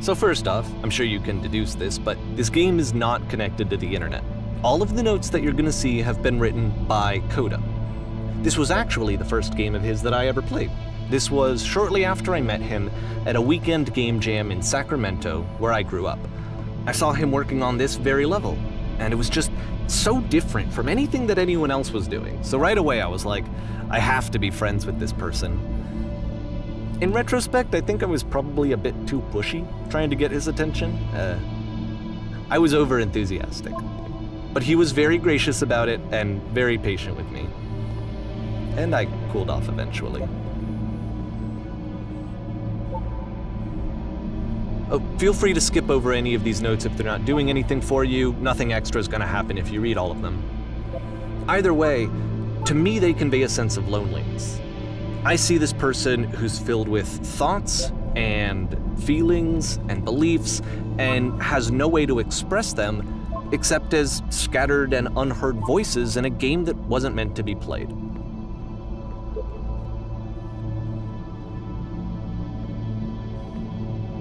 So first off, I'm sure you can deduce this, but this game is not connected to the internet. All of the notes that you're gonna see have been written by Coda. This was actually the first game of his that I ever played. This was shortly after I met him at a weekend game jam in Sacramento, where I grew up. I saw him working on this very level, and it was just so different from anything that anyone else was doing. So right away I was like, I have to be friends with this person. In retrospect, I think I was probably a bit too pushy, trying to get his attention. I was over-enthusiastic. But he was very gracious about it and very patient with me. And I cooled off eventually. Oh, feel free to skip over any of these notes if they're not doing anything for you. Nothing extra is gonna happen if you read all of them. Either way, to me they convey a sense of loneliness. I see this person who's filled with thoughts and feelings and beliefs and has no way to express them except as scattered and unheard voices in a game that wasn't meant to be played.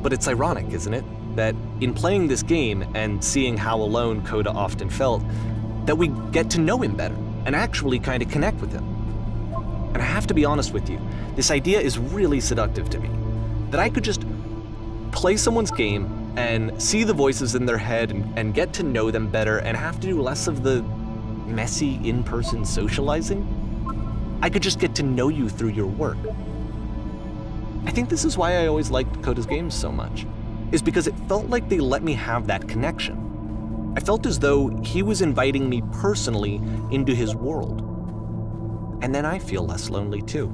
But it's ironic, isn't it, that in playing this game and seeing how alone Coda often felt, that we get to know him better and actually kind of connect with him. And I have to be honest with you, this idea is really seductive to me. That I could just play someone's game and see the voices in their head and get to know them better and have to do less of the messy in-person socializing. I could just get to know you through your work. I think this is why I always liked Coda's games so much, is because it felt like they let me have that connection. I felt as though he was inviting me personally into his world. And then I feel less lonely too.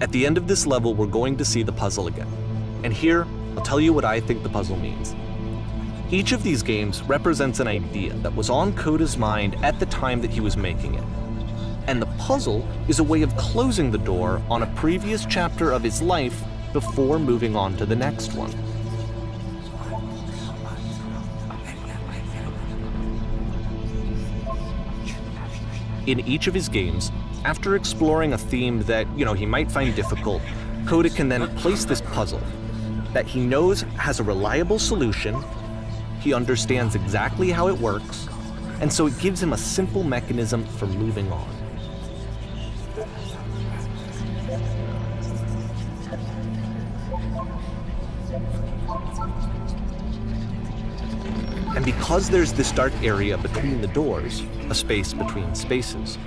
At the end of this level, we're going to see the puzzle again. And here, I'll tell you what I think the puzzle means. Each of these games represents an idea that was on Coda's mind at the time that he was making it. And the puzzle is a way of closing the door on a previous chapter of his life before moving on to the next one. In each of his games, after exploring a theme that, he might find difficult, Coda can then place this puzzle that he knows has a reliable solution, he understands exactly how it works, and so it gives him a simple mechanism for moving on. And because there's this dark area between the doors, a space between spaces,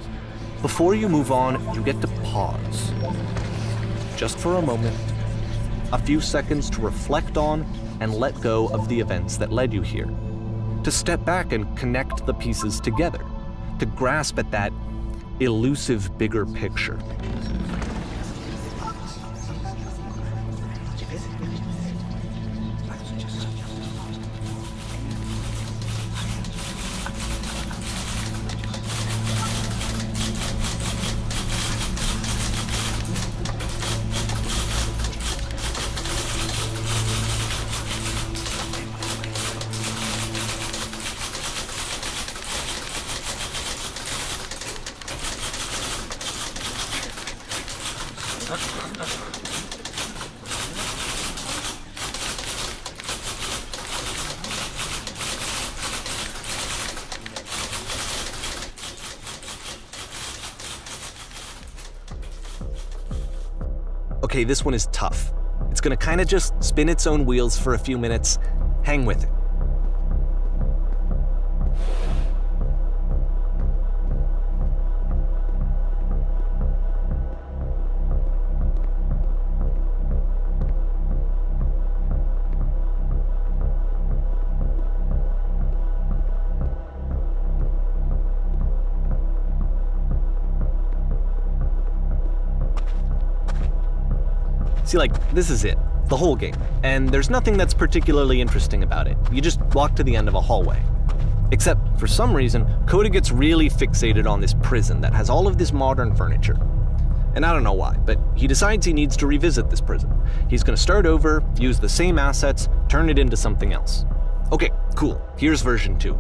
before you move on, you get to pause. Just for a moment, a few seconds to reflect on and let go of the events that led you here. To step back and connect the pieces together. To grasp at that elusive bigger picture. Okay, this one is tough. It's gonna kinda just spin its own wheels for a few minutes. Hang with it. See, this is it. The whole game. And there's nothing that's particularly interesting about it. You just walk to the end of a hallway. Except, for some reason, Coda gets really fixated on this prison that has all of this modern furniture. And I don't know why, but he decides he needs to revisit this prison. He's gonna start over, use the same assets, turn it into something else. Okay, cool. Here's version 2.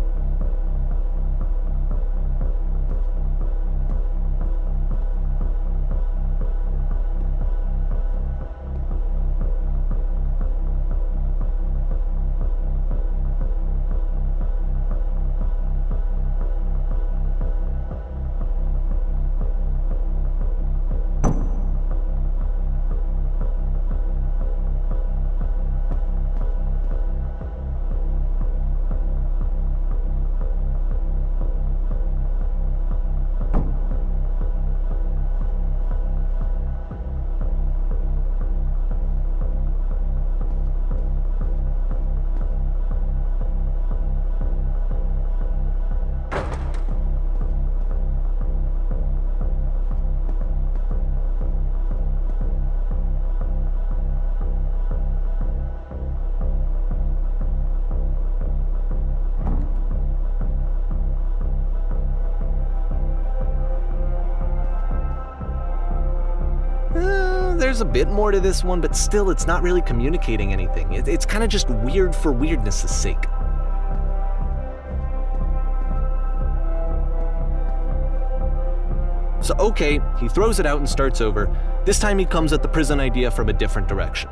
There's a bit more to this one, but still it's not really communicating anything. It's kind of just weird for weirdness' sake. So okay, he throws it out and starts over. This time he comes at the prison idea from a different direction.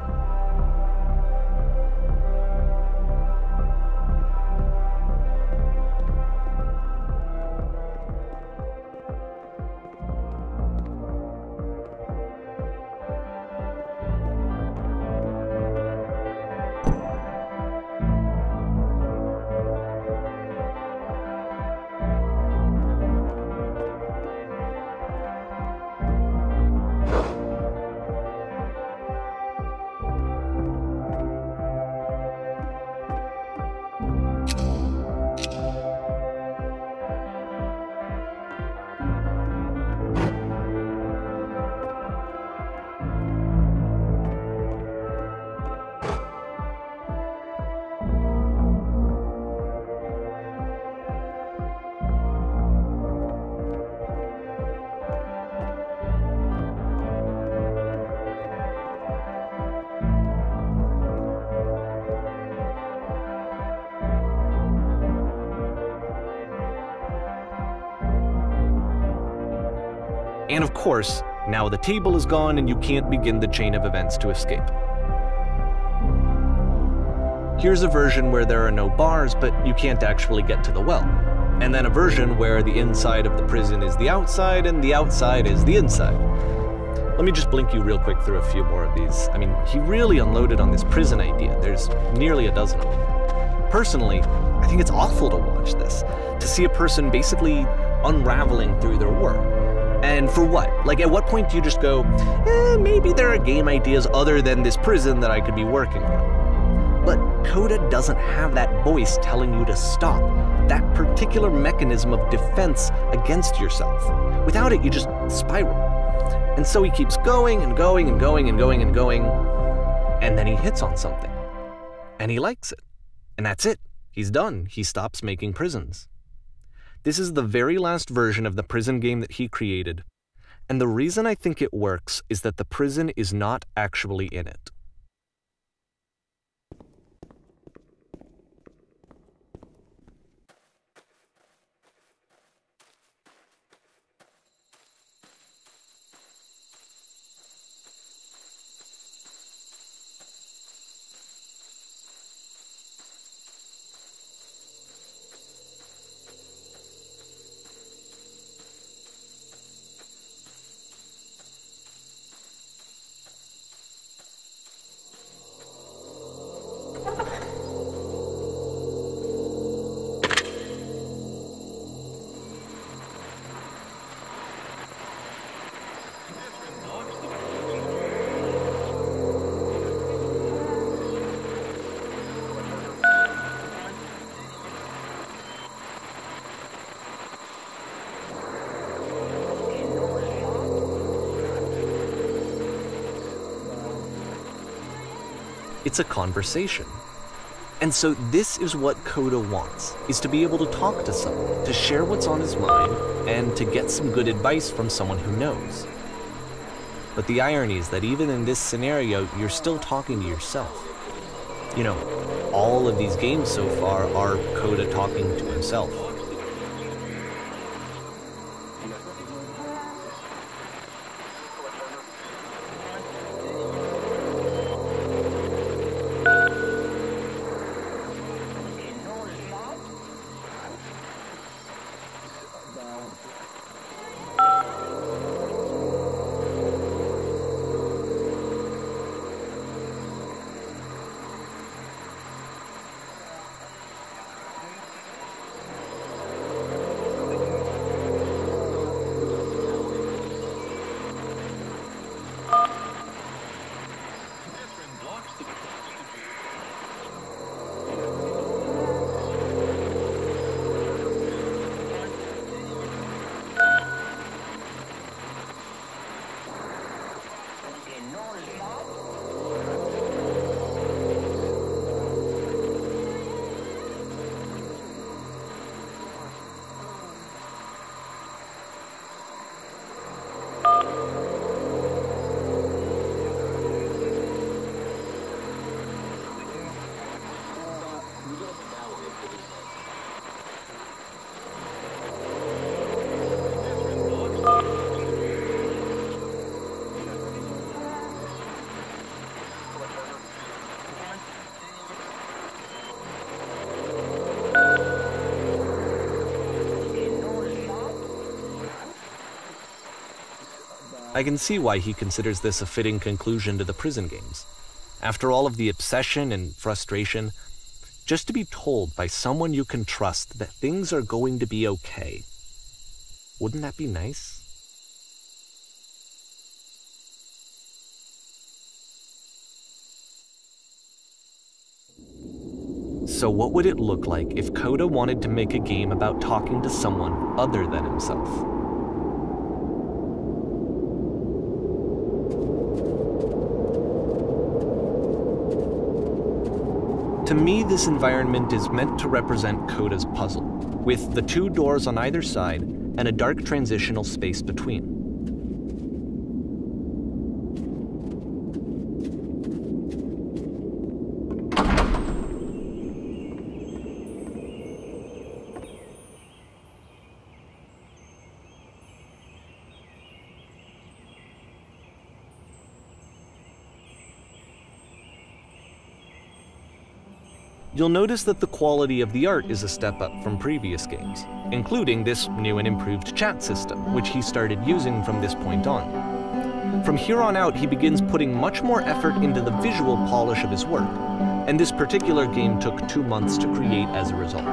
And of course, now the table is gone and you can't begin the chain of events to escape. Here's a version where there are no bars, but you can't actually get to the well. And then a version where the inside of the prison is the outside and the outside is the inside. Let me just blink you real quick through a few more of these. I mean, he really unloaded on this prison idea. There's nearly a dozen of them. Personally, I think it's awful to watch this, to see a person basically unraveling through their work. And for what? Like, at what point do you just go, maybe there are game ideas other than this prison that I could be working on? But Coda doesn't have that voice telling you to stop, that particular mechanism of defense against yourself. Without it, you just spiral. And so he keeps going and going and going and going and going, and then he hits on something. And he likes it. And that's it. He's done. He stops making prisons. This is the very last version of the prison game that he created. And the reason I think it works is that the prison is not actually in it. It's a conversation. And so this is what Coda wants, is to be able to talk to someone, to share what's on his mind, and to get some good advice from someone who knows. But the irony is that even in this scenario, you're still talking to yourself. You know, all of these games so far are Coda talking to himself. I can see why he considers this a fitting conclusion to the prison games. After all of the obsession and frustration, just to be told by someone you can trust that things are going to be okay. Wouldn't that be nice? So what would it look like if Coda wanted to make a game about talking to someone other than himself? To me, this environment is meant to represent Coda's puzzle, with the two doors on either side and a dark transitional space between. you'll notice that the quality of the art is a step up from previous games, including this new and improved chat system, which he started using from this point on. From here on out, he begins putting much more effort into the visual polish of his work, and this particular game took 2 months to create as a result.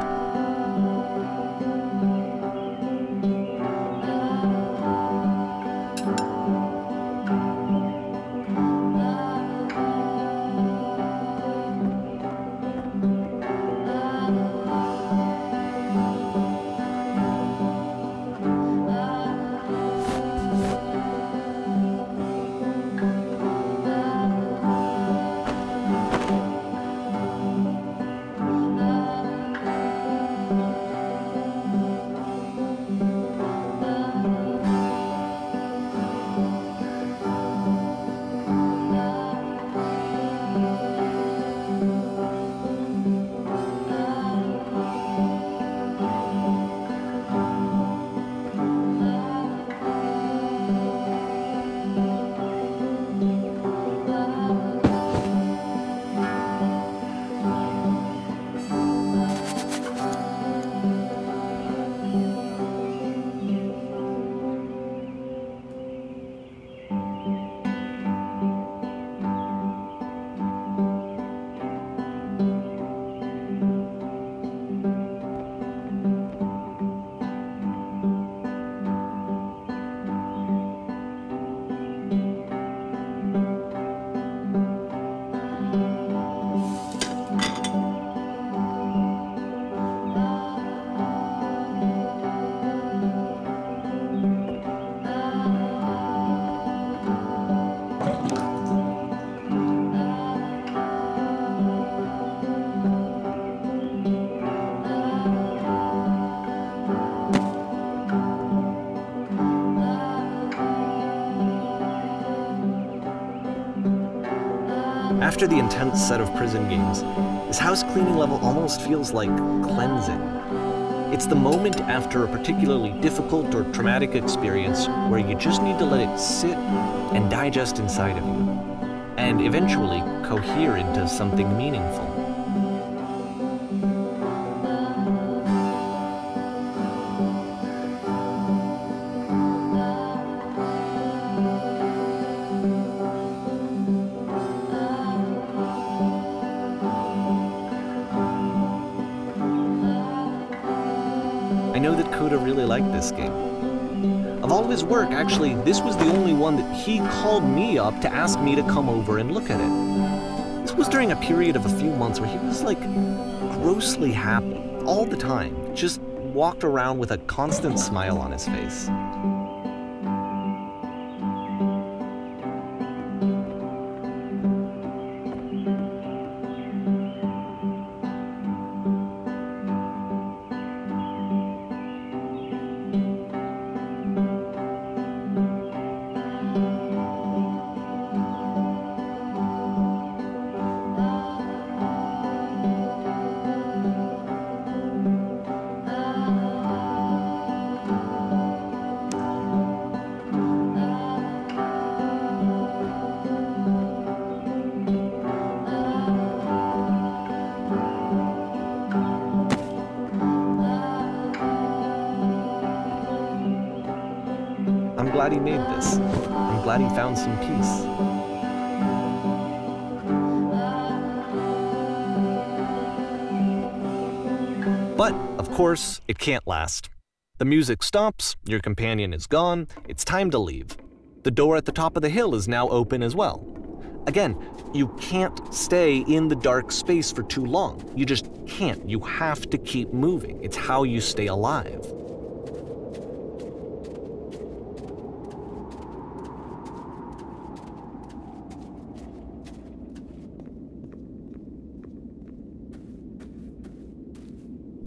After the intense set of prison games, this house cleaning level almost feels like cleansing. It's the moment after a particularly difficult or traumatic experience where you just need to let it sit and digest inside of you, and eventually cohere into something meaningful. I know that Coda really liked this game. Of all of his work, actually, this was the only one that he called me up to ask me to come over and look at it. This was during a period of a few months where he was like grossly happy all the time, just walked around with a constant smile on his face. I'm glad he made this. I'm glad he found some peace. But, of course, it can't last. The music stops, your companion is gone, it's time to leave. The door at the top of the hill is now open as well. Again, you can't stay in the dark space for too long. You just can't. You have to keep moving. It's how you stay alive.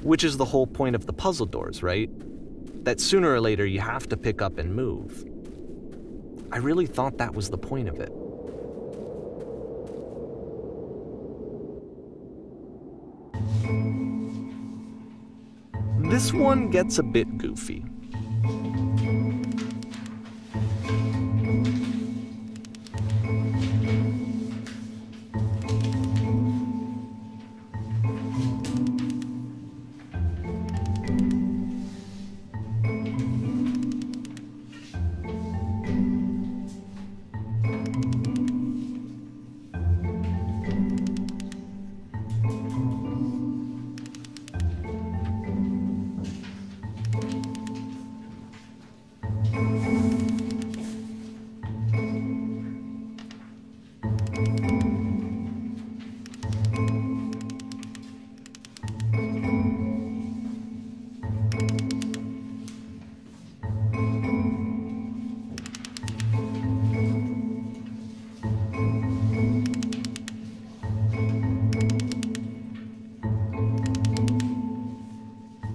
Which is the whole point of the puzzle doors, right? That sooner or later you have to pick up and move. I really thought that was the point of it. This one gets a bit goofy.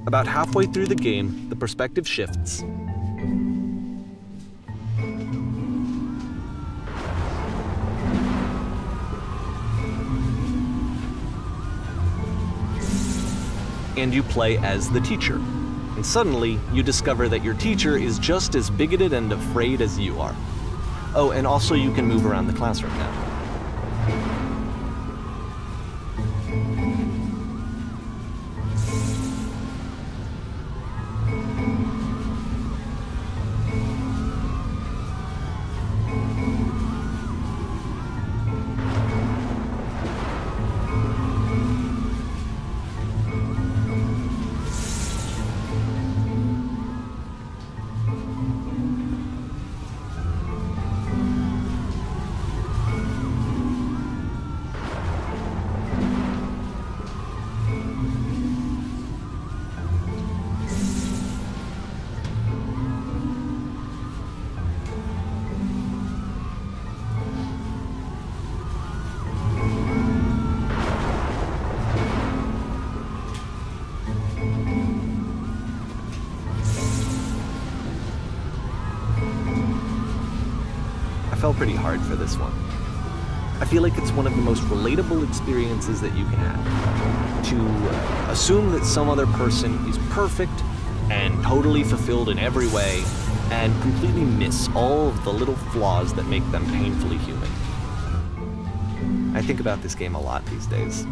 About halfway through the game, the perspective shifts. And you play as the teacher. And suddenly, you discover that your teacher is just as bigoted and afraid as you are. Oh, and also you can move around the classroom now. I fell pretty hard for this one. I feel like it's one of the most relatable experiences that you can have. To assume that some other person is perfect and totally fulfilled in every way, and completely miss all of the little flaws that make them painfully human. I think about this game a lot these days.